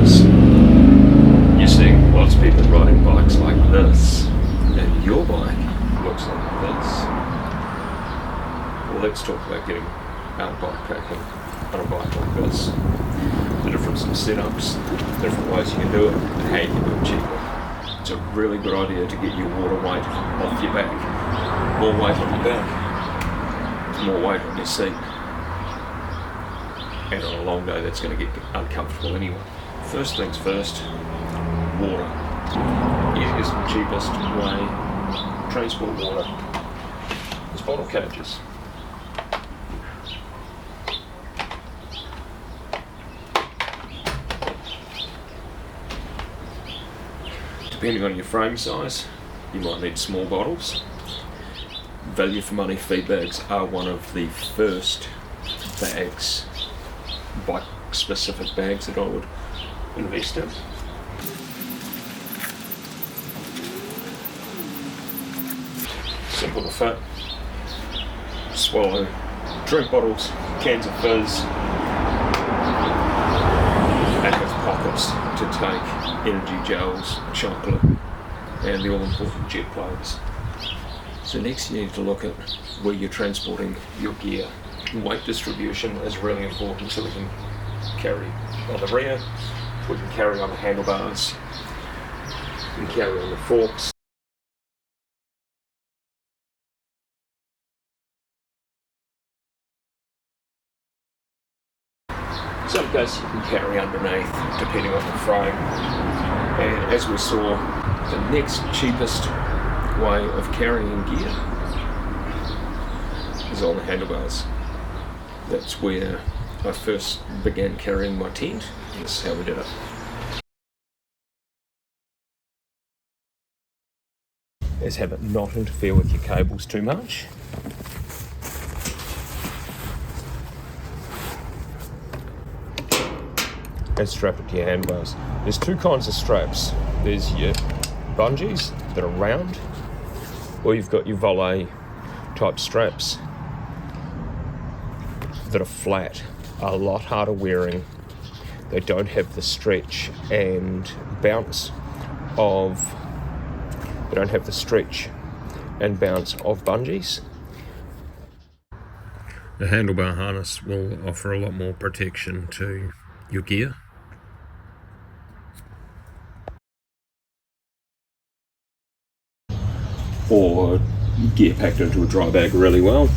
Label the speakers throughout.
Speaker 1: because you're seeing lots of people riding bikes like this, and your bike looks like this. Well, let's talk about getting out bikepacking on a bike like this. The difference in setups, different ways you can do it, and how you can do it cheaper. It's a really good idea to get your water weight off your back. More weight on your back, more weight on your seat. And on a long day that's going to get uncomfortable anyway. First things first, water. Easiest and cheapest way to transport water is bottle cages. Depending on your frame size, you might need small bottles. Value for money feed bags are one of the first bags, bike specific bags that I would invest in. Simple to fit, swallow, drink bottles, cans of fizz, and with pockets to take energy gels, chocolate, and the all-important jet plugs. So next you need to look at where you're transporting your gear. Weight distribution is really important, so we can carry on the rear, we can carry on the handlebars, we can carry on the forks. Some cases you can carry underneath, depending on the frame. And as we saw, the next cheapest way of carrying gear is on the handlebars. That's where I first began carrying my tent. This is how we did it. Is have it not interfere with your cables too much. And strap it to your handlebars. There's two kinds of straps. There's your bungees that are round, or you've got your volet type straps that are flat, are a lot harder wearing. They don't have the stretch and bounce of bungees. The handlebar harness will offer a lot more protection to your gear. Or gear packed into a dry bag really well,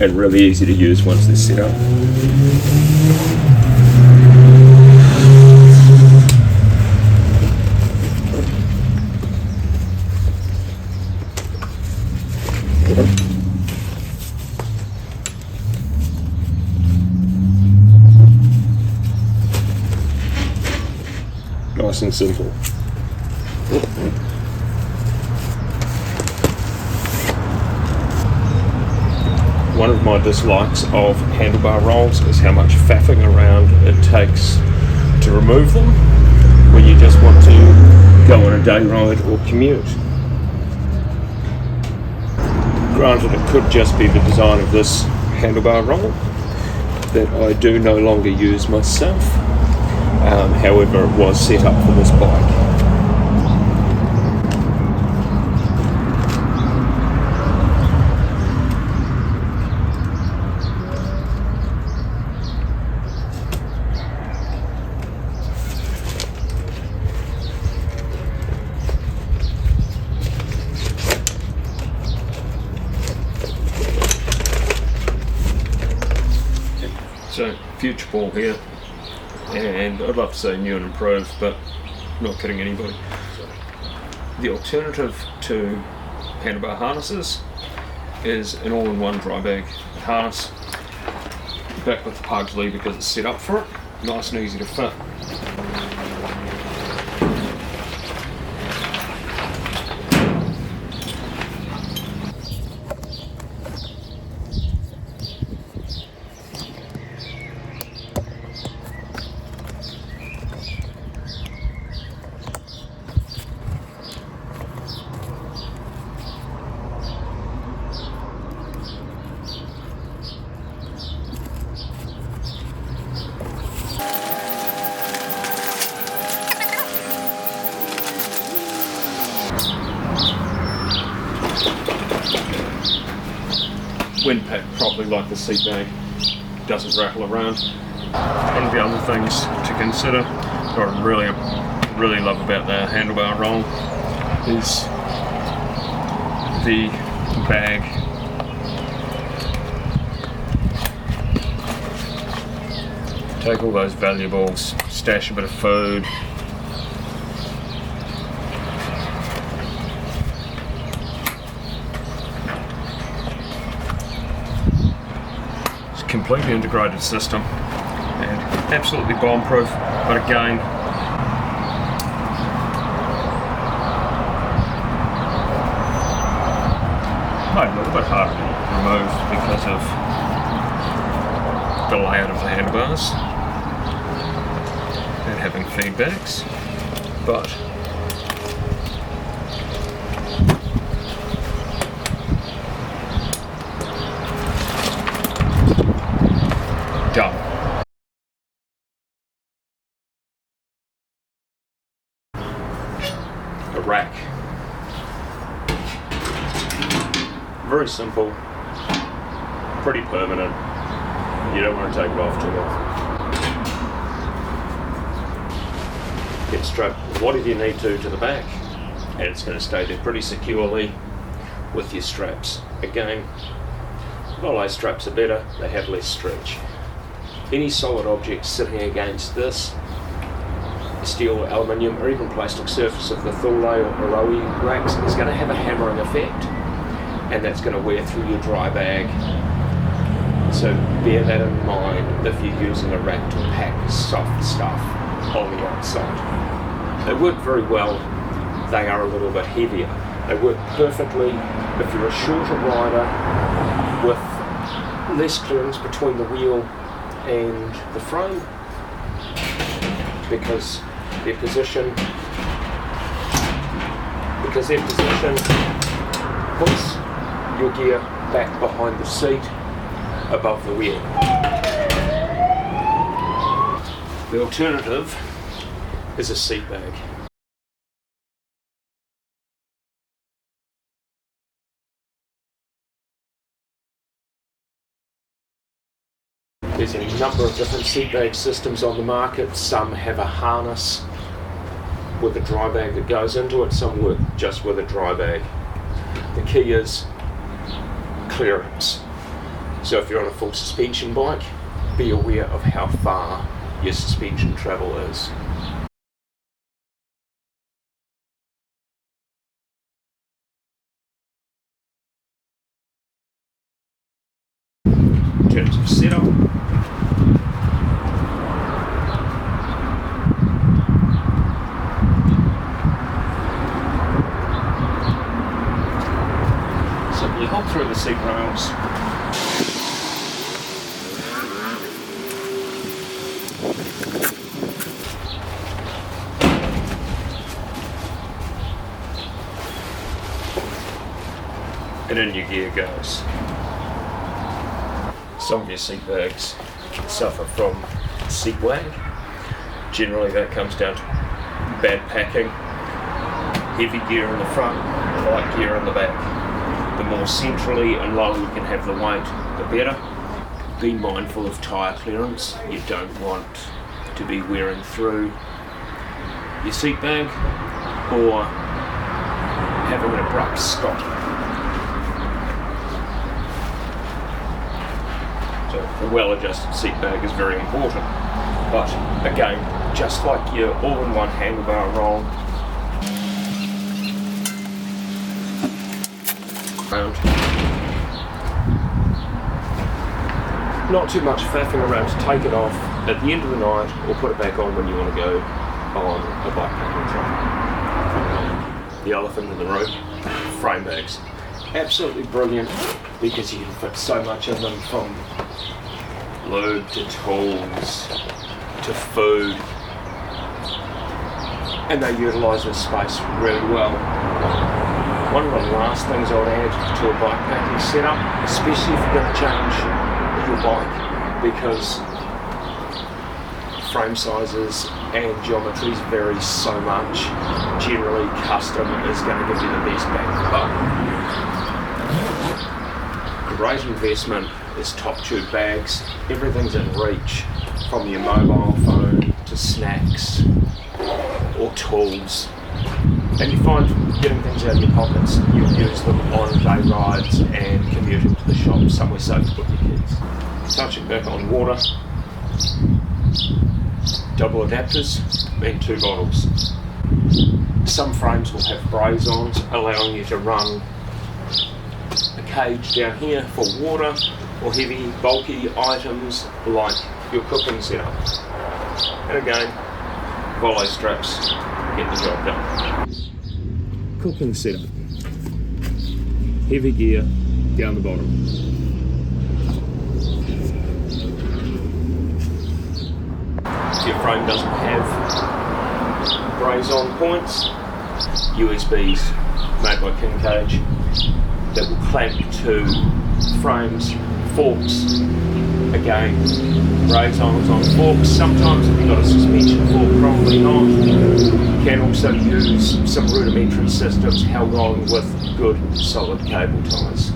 Speaker 1: and really easy to use once they're set up. Nice and simple. One of my dislikes of handlebar rolls is how much faffing around it takes to remove them when you just want to go on a day ride or commute. Granted, it could just be the design of this handlebar roll that I do no longer use myself. However, it was set up for this bike. So, future Paul here, and I'd love to say new and improved, but not kidding anybody. The alternative to handlebar harnesses is an all-in-one dry bag harness, back with the Pugsley because it's set up for it, nice and easy to fit. when packed properly like the seat bag, doesn't rattle around. One of the other things to consider, what I really love about the handlebar roll, is the bag. Take all those valuables, stash a bit of food. It's a completely integrated system and absolutely bomb-proof, but again, made a little bit harder to remove because of the layout of the handlebars and having feedbacks, but done. A rack. Very simple, pretty permanent. You don't want to take it off too often. Get strapped whatever you need to the back, and it's going to stay there pretty securely with your straps. Again, Volet straps are better, they have less stretch. Any solid object sitting against this steel, aluminium, or even plastic surface of the Thule or Aroe racks is going to have a hammering effect, and that's going to wear through your dry bag. So bear that in mind if you're using a rack to pack soft stuff on the outside. They work very well, they are a little bit heavier. They work perfectly if you're a shorter rider with less clearance between the wheel and the frame, because their position puts your gear back behind the seat above the wheel. The alternative is a seat bag. There's a number of different seat bag systems on the market. Some have a harness with a dry bag that goes into it, some work just with a dry bag. The key is clearance. So if you're on a full suspension bike, be aware of how far your suspension travel is. In terms of setup, simply hop through the seat rails. And in your gear goes. Some of your seat bags suffer from seat wag. Generally that comes down to bad packing, heavy gear in the front, light gear in the back. The more centrally and low you can have the weight, the better. Be mindful of tyre clearance. You don't want to be wearing through your seat bag or having an abrupt stop. So a well-adjusted seat bag is very important. But again, just like your all-in-one handlebar roll, not too much faffing around to take it off at the end of the night or put it back on when you want to go on a bikepacking trip. The elephant in the room, frame bags. Absolutely brilliant because you can fit so much of them, from lube to tools to food, and they utilise this space really well. One of the last things I'd add to a bikepacking setup, especially if you're going to change your bike, because frame sizes and geometries vary so much, generally custom is going to give you the best bang for the buck. great investment is top tube bags. Everything's in reach, from your mobile phone to snacks or tools. And you find getting things out of your pockets, you'll use them on day rides and commuting to the shop, somewhere safe to put your kids. Touching back on water, double adapters and 2 bottles. Some frames will have braze-ons, allowing you to run a cage down here for water or heavy, bulky items like your cooking setup. And again, volley straps get the job done. Cooking setup. Heavy gear down the bottom. If your frame doesn't have braze-on points, USBs made by King Cage that will clamp to frames, forks. Again, braze-ons on forks. Sometimes if you've got a suspension fork, probably not. You can also use some rudimentary systems held on with good solid cable ties.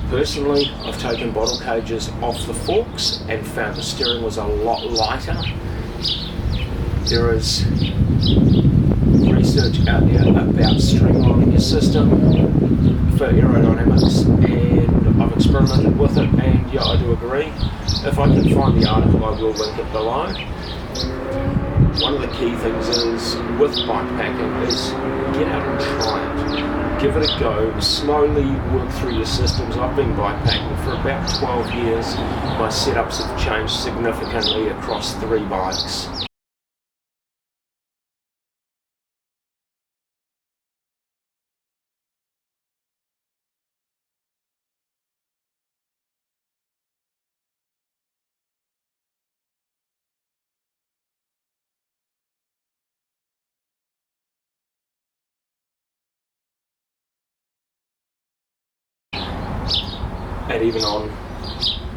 Speaker 1: Personally, I've taken bottle cages off the forks and found the steering was a lot lighter. There is research out there about streamlining your system for aerodynamics, and I've experimented with it, and yeah, I do agree. If I can find the article, I will link it below. One of the key things is, with bikepacking, is get out and try it. Give it a go, slowly work through your systems. I've been bikepacking for about 12 years. My setups have changed significantly across 3 bikes. And even on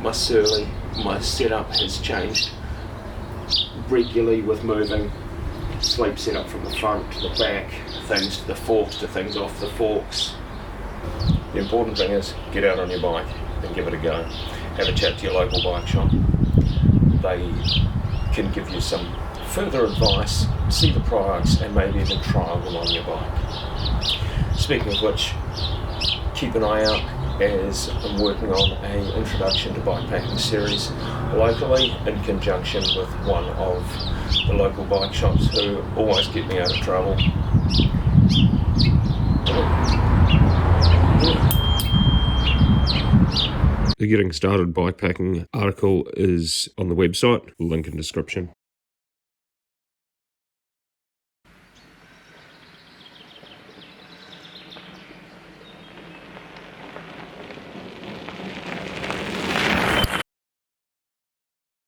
Speaker 1: my Surly, my setup has changed regularly with moving sleep setup from the front to the back, things to the forks to things off the forks. The important thing is get out on your bike and give it a go. Have a chat to your local bike shop. They can give you some further advice, see the products, and maybe even trial them on your bike. Speaking of which, keep an eye out as I'm working on an introduction to bikepacking series locally in conjunction with one of the local bike shops who always get me out of trouble. The Getting Started Bikepacking article is on the website, link in description.